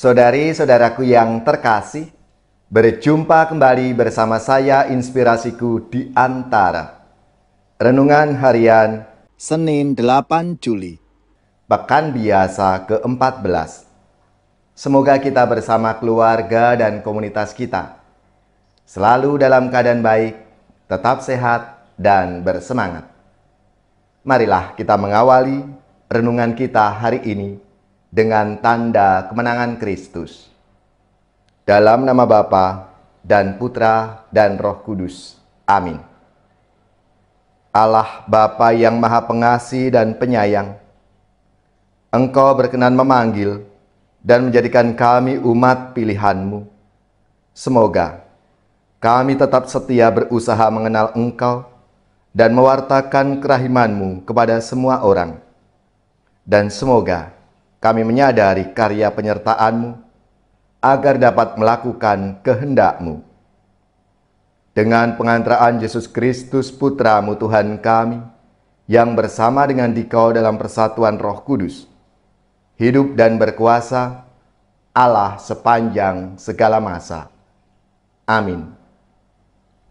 Saudari-saudaraku yang terkasih, berjumpa kembali bersama saya Inspirasiku di Antara. Renungan Harian Senin 8 Juli. Pekan Biasa ke-14. Semoga kita bersama keluarga dan komunitas kita selalu dalam keadaan baik, tetap sehat, dan bersemangat. Marilah kita mengawali renungan kita hari ini dengan tanda kemenangan Kristus. Dalam nama Bapa dan Putra dan Roh Kudus. Amin. Allah Bapa yang Maha Pengasih dan Penyayang, Engkau berkenan memanggil dan menjadikan kami umat pilihan-Mu. Semoga kami tetap setia berusaha mengenal Engkau dan mewartakan kerahiman-Mu kepada semua orang. Dan semoga kami menyadari karya penyertaan-Mu agar dapat melakukan kehendak-Mu. Dengan pengantaraan Yesus Kristus Putra-Mu Tuhan kami, yang bersama dengan Dikau dalam persatuan Roh Kudus, hidup dan berkuasa Allah sepanjang segala masa. Amin.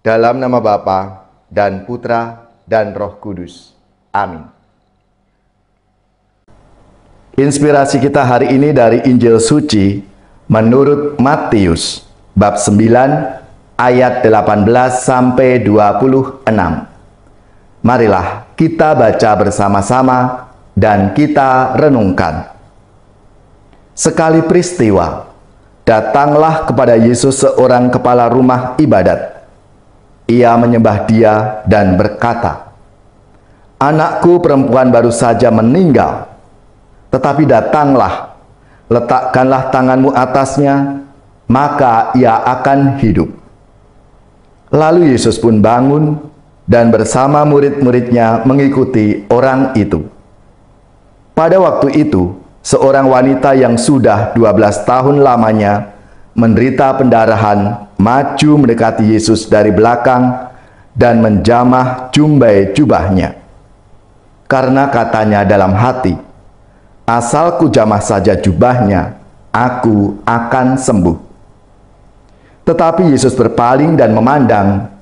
Dalam nama Bapa dan Putra dan Roh Kudus. Amin. Inspirasi kita hari ini dari Injil Suci menurut Matius bab 9 ayat 18 sampai 26. Marilah kita baca bersama-sama dan kita renungkan. Sekali peristiwa, datanglah kepada Yesus seorang kepala rumah ibadat. Ia menyembah Dia dan berkata, "Anakku perempuan baru saja meninggal. Tetapi datanglah, letakkanlah tanganmu atasnya, maka ia akan hidup." Lalu Yesus pun bangun dan bersama murid-muridnya mengikuti orang itu. Pada waktu itu, seorang wanita yang sudah 12 tahun lamanya menderita pendarahan maju mendekati Yesus dari belakang dan menjamah jumbai jubahnya. Karena katanya dalam hati, "Asal ku jamah saja jubahnya, aku akan sembuh." Tetapi Yesus berpaling dan memandang,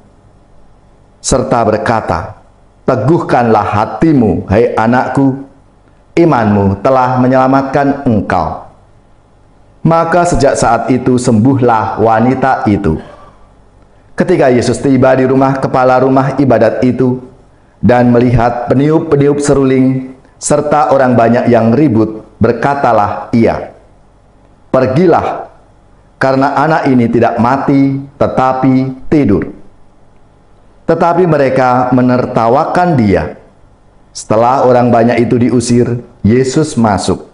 serta berkata, "Teguhkanlah hatimu, hai anakku, imanmu telah menyelamatkan engkau." Maka sejak saat itu sembuhlah wanita itu. Ketika Yesus tiba di rumah kepala rumah ibadat itu, dan melihat peniup-peniup seruling, serta orang banyak yang ribut, berkatalah ia, "Pergilah, karena anak ini tidak mati, tetapi tidur." Tetapi mereka menertawakan dia. Setelah orang banyak itu diusir, Yesus masuk.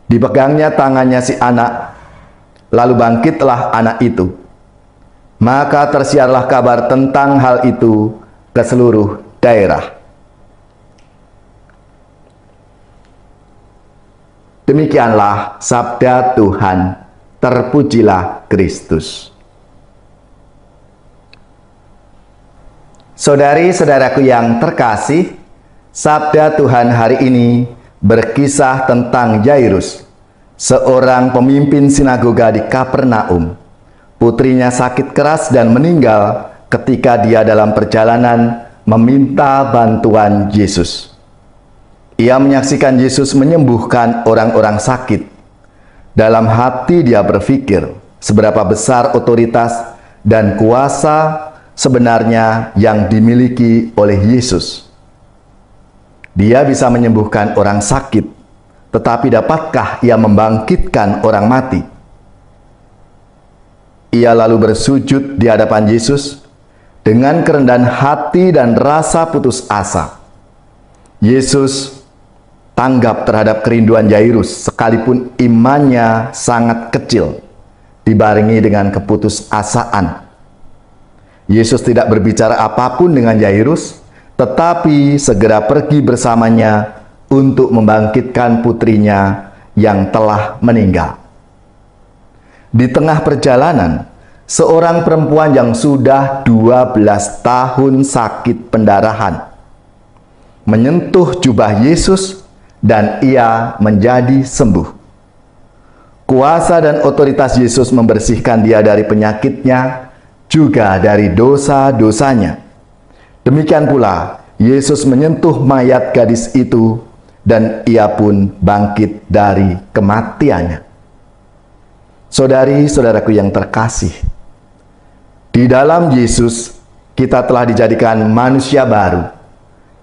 Dipegangnya tangannya si anak, lalu bangkitlah anak itu. Maka tersiarlah kabar tentang hal itu ke seluruh daerah. Demikianlah sabda Tuhan. Terpujilah Kristus. Saudari-saudaraku yang terkasih, sabda Tuhan hari ini berkisah tentang Jairus, seorang pemimpin sinagoga di Kapernaum. Putrinya sakit keras dan meninggal ketika dia dalam perjalanan meminta bantuan Yesus. Ia menyaksikan Yesus menyembuhkan orang-orang sakit. Dalam hati dia berpikir, seberapa besar otoritas dan kuasa sebenarnya yang dimiliki oleh Yesus. Dia bisa menyembuhkan orang sakit, tetapi dapatkah ia membangkitkan orang mati? Ia lalu bersujud di hadapan Yesus dengan kerendahan hati dan rasa putus asa. Yesus tanggap terhadap kerinduan Jairus, sekalipun imannya sangat kecil, dibarengi dengan keputusasaan. Yesus tidak berbicara apapun dengan Jairus, tetapi segera pergi bersamanya untuk membangkitkan putrinya yang telah meninggal. Di tengah perjalanan, seorang perempuan yang sudah 12 tahun sakit pendarahan menyentuh jubah Yesus dan ia menjadi sembuh. Kuasa dan otoritas Yesus membersihkan dia dari penyakitnya, juga dari dosa-dosanya. Demikian pula, Yesus menyentuh mayat gadis itu, dan ia pun bangkit dari kematiannya. Saudari-saudaraku yang terkasih, di dalam Yesus kita telah dijadikan manusia baru.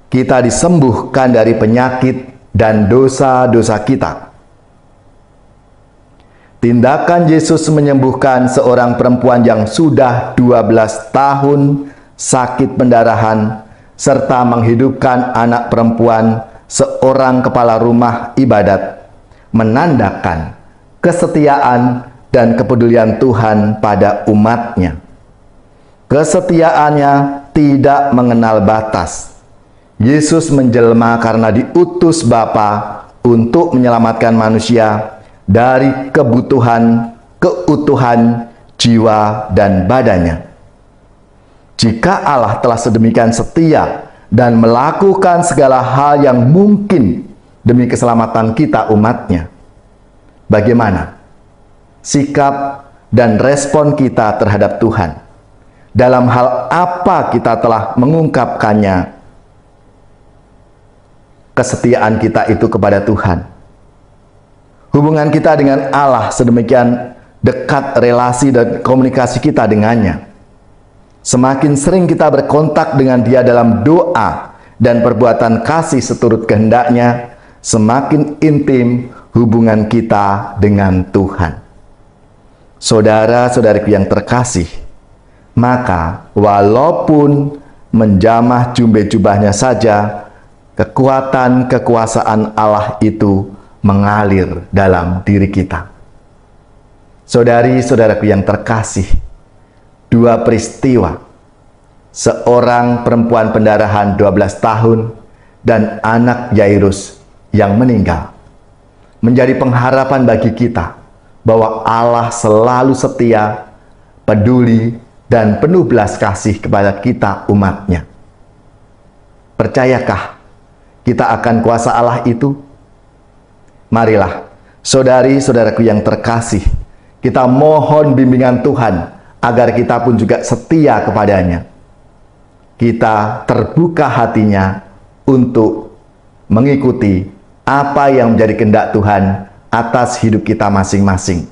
Kita disembuhkan dari penyakit dan dosa-dosa kita. Tindakan Yesus menyembuhkan seorang perempuan yang sudah 12 tahun sakit pendarahan, serta menghidupkan anak perempuan seorang kepala rumah ibadat, menandakan kesetiaan dan kepedulian Tuhan pada umatnya. Kesetiaannya tidak mengenal batas. Yesus menjelma karena diutus Bapa untuk menyelamatkan manusia dari kebutuhan keutuhan jiwa dan badannya. Jika Allah telah sedemikian setia dan melakukan segala hal yang mungkin demi keselamatan kita umatnya, bagaimana sikap dan respon kita terhadap Tuhan? Dalam hal apa kita telah mengungkapkannya kesetiaan kita itu kepada Tuhan? Hubungan kita dengan Allah sedemikian dekat relasi dan komunikasi kita dengannya. Semakin sering kita berkontak dengan Dia dalam doa dan perbuatan kasih seturut kehendaknya, semakin intim hubungan kita dengan Tuhan. Saudara-saudariku yang terkasih, maka walaupun menjamah jubahnya saja, kekuatan kekuasaan Allah itu mengalir dalam diri kita. Saudari-saudaraku yang terkasih, dua peristiwa, seorang perempuan pendarahan 12 tahun dan anak Yairus yang meninggal, menjadi pengharapan bagi kita bahwa Allah selalu setia, peduli, dan penuh belas kasih kepada kita umatnya. Percayakah kita akan kuasa Allah itu? Marilah, saudari-saudaraku yang terkasih, kita mohon bimbingan Tuhan agar kita pun juga setia kepadanya. Kita terbuka hatinya untuk mengikuti apa yang menjadi kehendak Tuhan atas hidup kita masing-masing.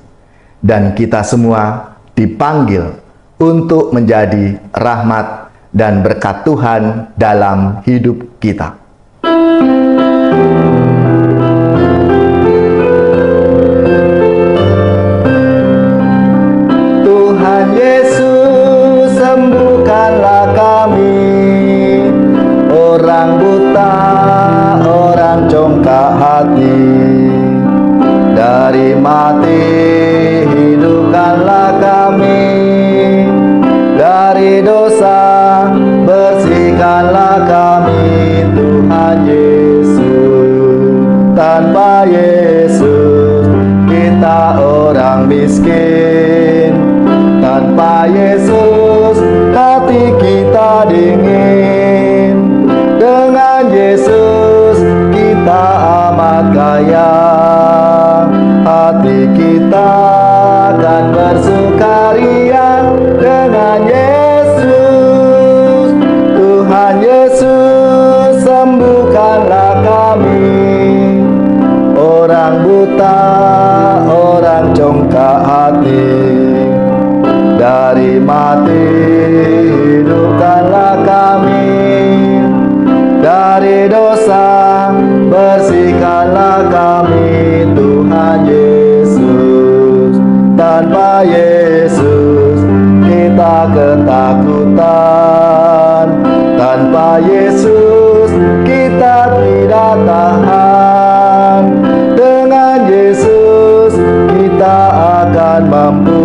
Dan kita semua dipanggil untuk menjadi rahmat dan berkat Tuhan dalam hidup kita. Orang buta, orang congkak hati, dari mati hidupkanlah kami, dari dosa bersihkanlah kami, Tuhan Yesus. Tanpa Yesus kita orang miskin, tanpa Yesus hati kita dingin. Dengan Yesus kita amat kaya, hati kita akan bersukaria. Dengan Yesus, Tuhan Yesus, sembuhkanlah kami. Orang buta, orang congkak hati, dari mati hidupkanlah kami, dari dosa bersihkanlah kami, Tuhan Yesus. Tanpa Yesus kita ketakutan, tanpa Yesus kita tidak tahan. Dengan Yesus kita akan mampu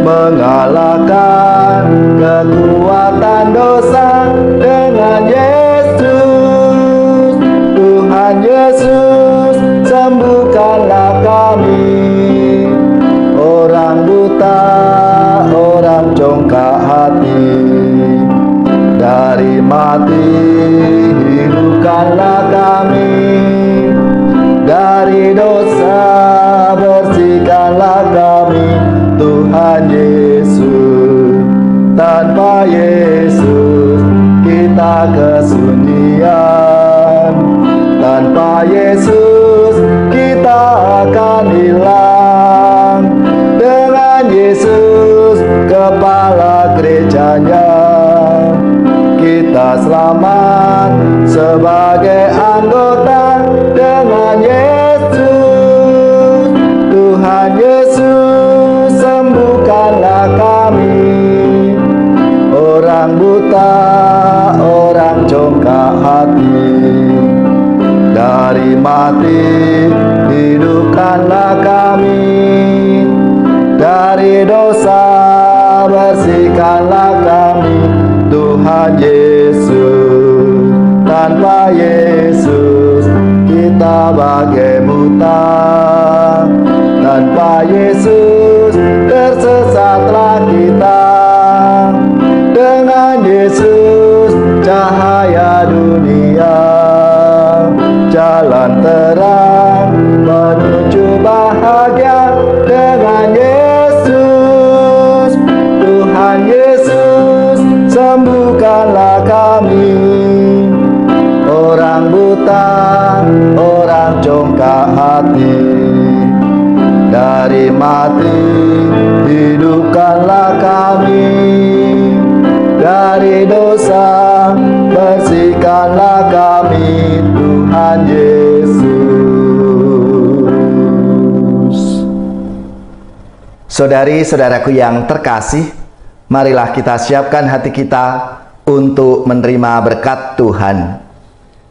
mengalahkan kekuatan dosa. Dengan Yesus, Tuhan Yesus, sembuhkanlah kami. Orang buta, orang congkak hati, dari mati hidupkanlah kami, dari dosa sembuhkanlah kami dari dosa, bersihkanlah kami, Tuhan Yesus. Tanpa Yesus kita bagai buta, tanpa Yesus tersesatlah kita. Dengan Yesus cahaya dunia, jalan terang menuju bahagia. Dengan Yesus, Tuhan Yesus, sembuhkanlah kami, orang buta, orang congkak hati. Dari mati hidupkanlah kami, dari dosa bersihkanlah kami, Tuhan Yesus. Saudari-saudaraku yang terkasih, marilah kita siapkan hati kita untuk menerima berkat Tuhan.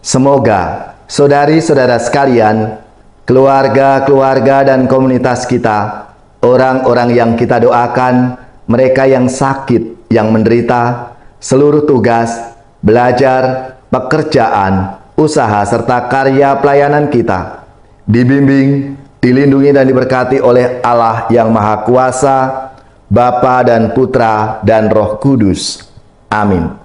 Semoga saudari-saudara sekalian, keluarga-keluarga dan komunitas kita, orang-orang yang kita doakan, mereka yang sakit, yang menderita, seluruh tugas, belajar, pekerjaan, usaha, serta karya pelayanan kita, dibimbing, dilindungi dan diberkati oleh Allah yang Maha Kuasa, Bapa dan Putra dan Roh Kudus. Amin.